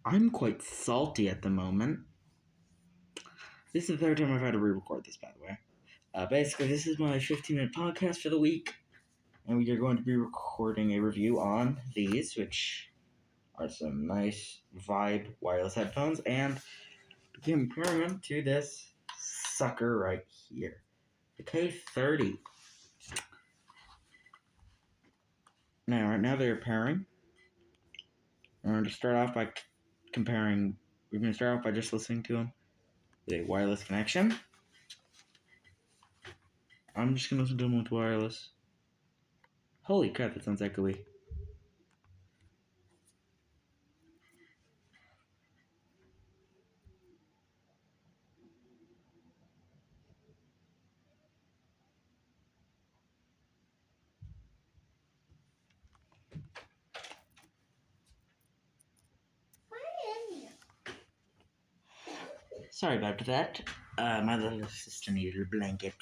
I'm quite salty at the moment. This is the third time I've had to re-record this, by the way. Basically, this is my 15-minute podcast for the week, and we are going to be recording a review on these, which are some nice Vibe wireless headphones, and comparing them to this sucker right here, the K30. Now, right now they're pairing. We're going to start off by comparing. We're going to start off by just listening to them with a wireless connection. I'm just going to listen to them with wireless. Holy crap, that sounds echoey. Sorry about that. My little sister needed a blanket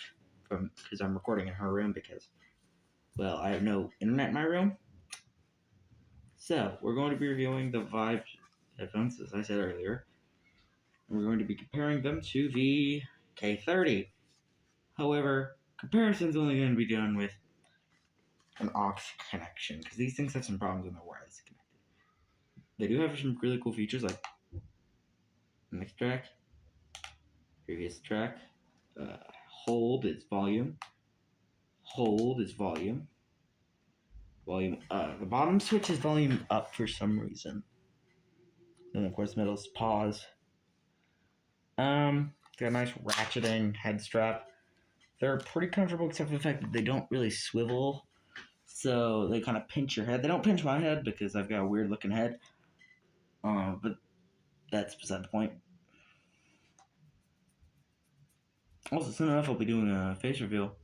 because I'm recording in her room because, well, I have no internet in my room. So, we're going to be reviewing the Vibe headphones, as I said earlier. And we're going to be comparing them to the K30. However, comparison's only going to be done with an aux connection because these things have some problems when they're wireless connected. They do have some really cool features like next track, previous track, hold is volume, the bottom switch is volume up for some reason. Then of course middle's pause. Got a nice ratcheting head strap. They're pretty comfortable except for the fact that they don't really swivel. So they kind of pinch your head. They don't pinch my head because I've got a weird looking head. But that's beside the point. Also, soon enough I'll be doing a face reveal.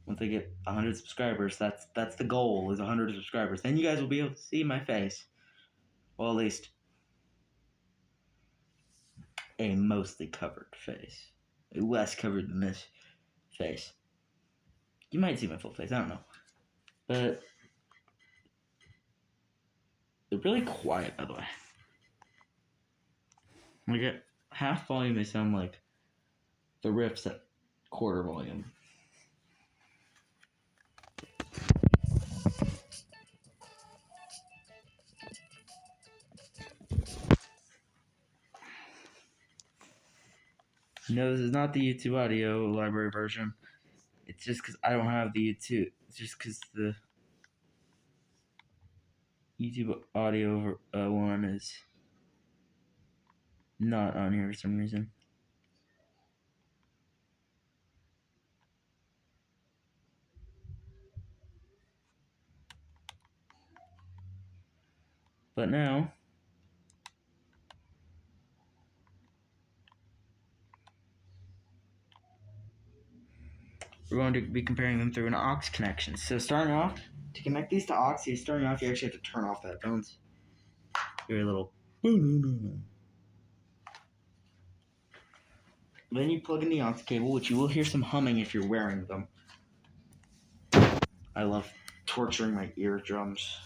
Once I get 100 subscribers, that's the goal, is 100 subscribers. Then you guys will be able to see my face. Well, at least a mostly covered face. Less covered than this face. You might see my full face, I don't know. But they're really quiet, by the way. Like at half volume, they sound like the riffs at quarter volume. No, this is not the YouTube audio library version. It's just because I don't have the YouTube. It's just because the YouTube audio one is not on here for some reason. But now, we're going to be comparing them through an aux connection. So starting off, to connect these to aux, you actually have to turn off the headphones. Hear a little boom. Then you plug in the aux cable, which you will hear some humming if you're wearing them. I love torturing my eardrums.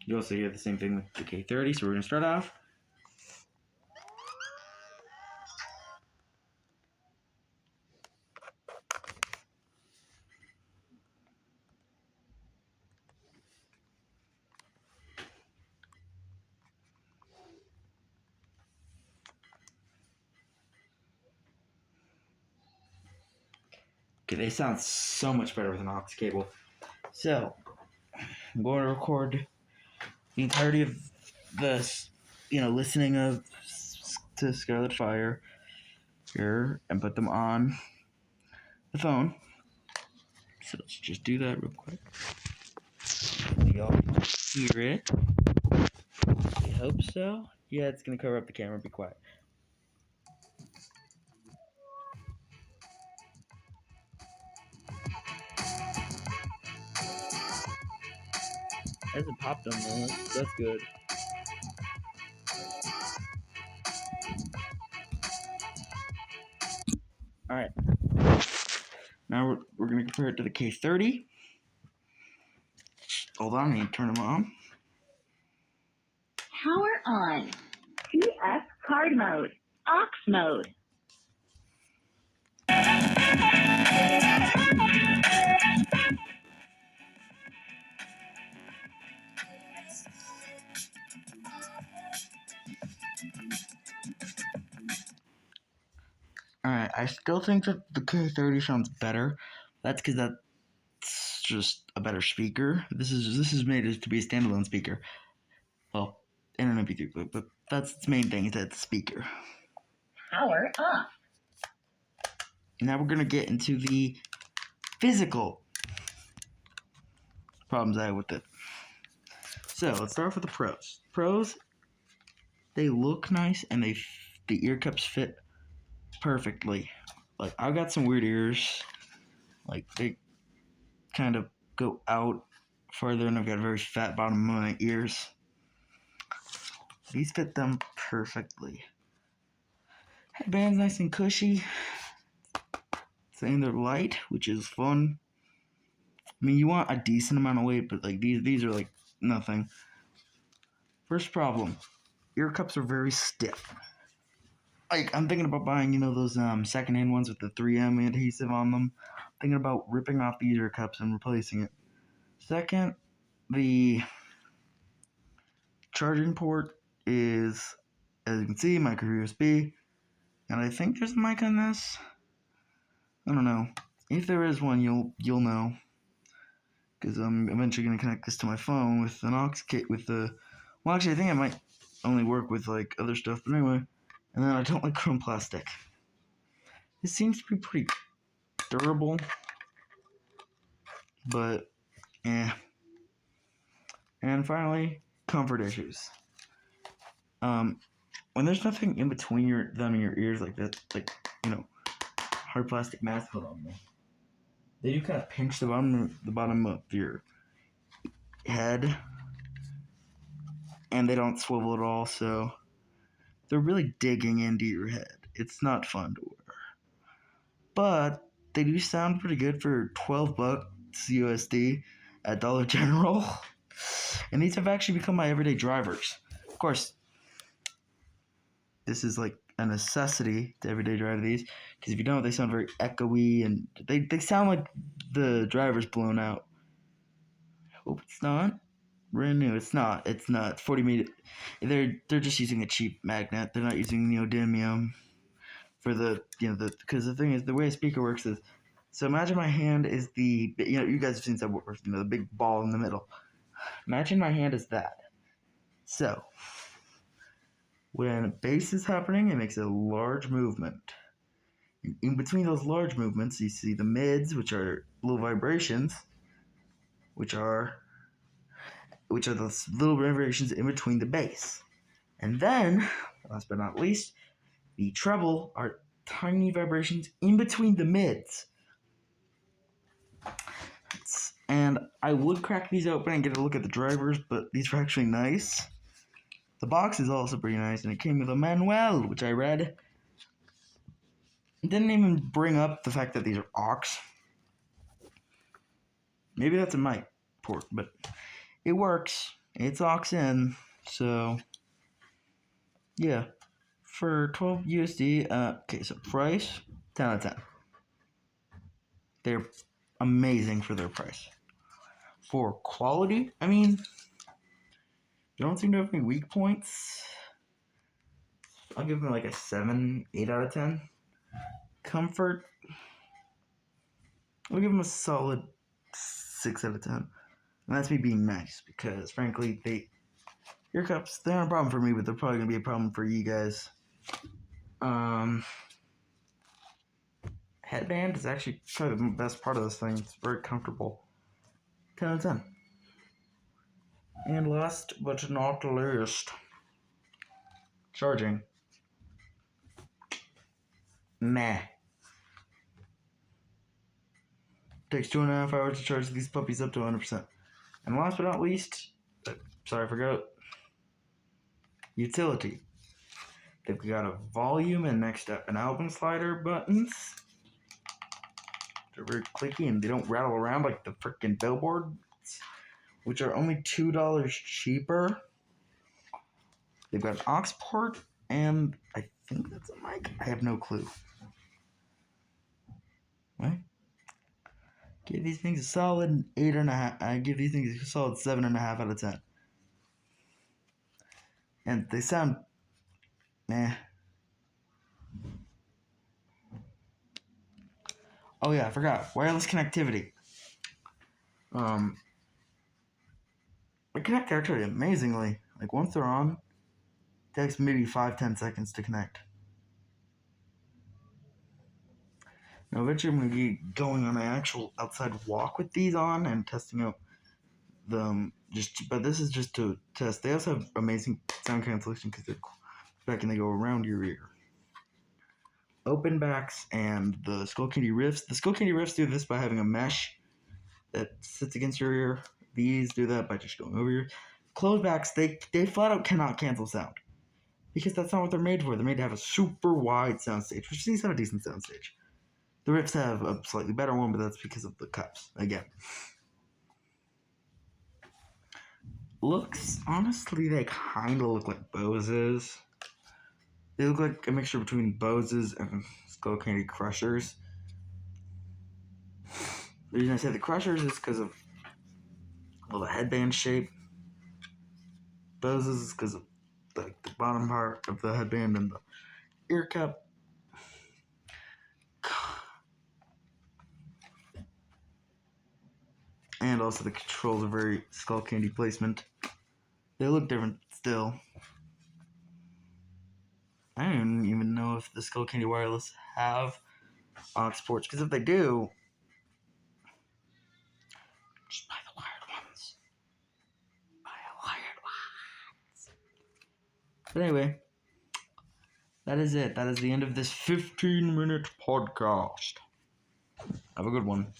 You also hear the same thing with the K30, so we're going to start off. Okay, they sound so much better with an aux cable. So, I'm going to record the entirety of this, listening to Scarlet Fire here and put them on the phone. So let's just do that real quick. Y'all hear it? I hope so. Yeah, it's gonna cover up the camera. Be quiet. Hasn't popped on though. That's good. All right. Now we're gonna compare it to the K30. Hold on, I need to turn them on. Power on. TS card mode. Aux mode. Alright, I still think that the K30 sounds better. That's because that's just a better speaker. This is made to be a standalone speaker. Well, internet MP3, but that's its main thing, is that it's a speaker. Power off. Now we're gonna get into the physical problems I have with it. So let's start off with the pros. Pros, they look nice and the ear cups fit perfectly. Like, I've got some weird ears. Like, they kind of go out further, and I've got a very fat bottom of my ears. These fit them perfectly. Headband's nice and cushy. Saying they're light, which is fun. I mean, you want a decent amount of weight, but like these are like nothing. First problem, ear cups are very stiff. Like, I'm thinking about buying, those secondhand ones with the 3M adhesive on them. I'm thinking about ripping off the ear cups and replacing it. Second, the charging port is, as you can see, micro USB, and I think there's a mic on this. I don't know. If there is one, you'll know, because I'm eventually gonna connect this to my phone with an aux kit with the. Well, actually, I think it might only work with like other stuff, but anyway. And then I don't like chrome plastic. It seems to be pretty durable, but yeah. And finally, comfort issues. When there's nothing in between them and your ears like that, like hard plastic mask put on them, they do kind of pinch the bottom of your head, and they don't swivel at all, so they're really digging into your head. It's not fun to wear, but they do sound pretty good for $12 USD at Dollar General, and these have actually become my everyday drivers. Of course, this is like a necessity to everyday drive these, because if you don't, they sound very echoey, and they sound like the driver's blown out. Hope it's not brand new. It's not 40 meter. They're just using a cheap magnet. They're not using neodymium for because the thing is, the way a speaker works is, so imagine my hand is you guys have seen subwoofers, the big ball in the middle. Imagine my hand is that. So when bass is happening, it makes a large movement. In between those large movements, you see the mids, which are low vibrations, which are those little vibrations in between the bass. And then, last but not least, the treble are tiny vibrations in between the mids. And I would crack these open and get a look at the drivers, but these are actually nice. The box is also pretty nice, and it came with a manual, which I read. It didn't even bring up the fact that these are aux. Maybe that's a mic port, but it works. It's aux in, so yeah. For 12 USD, okay, so price, 10 out of 10. They're amazing for their price. For quality, I mean, you don't seem to have any weak points. I'll give them like a 7, 8 out of 10. Comfort, I'll give them a solid 6 out of 10. And that's me being nice, because frankly, ear cups, they're not a problem for me, but they're probably going to be a problem for you guys. Headband is actually probably the best part of this thing. It's very comfortable. 10 out of 10. And last but not least, charging. Meh. Takes 2.5 hours to charge these puppies up to 100%. And last but not least, sorry I forgot, utility. They've got a volume and next up an album slider buttons. They're very clicky and they don't rattle around like the freaking billboards, which are only $2 cheaper. They've got an aux port, and I think that's a mic. I have no clue. What? Give these things a solid 8.5. I give these things a solid 7.5 out of 10. And they sound, meh. Oh yeah, I forgot wireless connectivity. They connect actually amazingly. Like once they're on, it takes maybe 5-10 seconds to connect. Now eventually I'm gonna be going on an actual outside walk with these on and testing out them. But this is just to test. They also have amazing sound cancellation because they're back and they go around your ear. Open backs and the Skull Candy Rifts. The Skull Candy Rifts do this by having a mesh that sits against your ear. These do that by just going over your closed backs. They flat out cannot cancel sound because that's not what they're made for. They're made to have a super wide soundstage, which these have a decent soundstage. The Rifts have a slightly better one, but that's because of the cups again. Looks, honestly, they kind of look like Bose's. They look like a mixture between Bose's and Skull Candy Crushers. The reason I say the Crushers is because of the headband shape. Bose's is because of the bottom part of the headband and the ear cup. And also the controls are very Skull Candy placement. They look different still. I don't even know if the Skull Candy Wireless have aux ports, because if they do, just buy the wired ones. Buy a wired ones. But anyway, that is it. That is the end of this 15-minute podcast. Have a good one.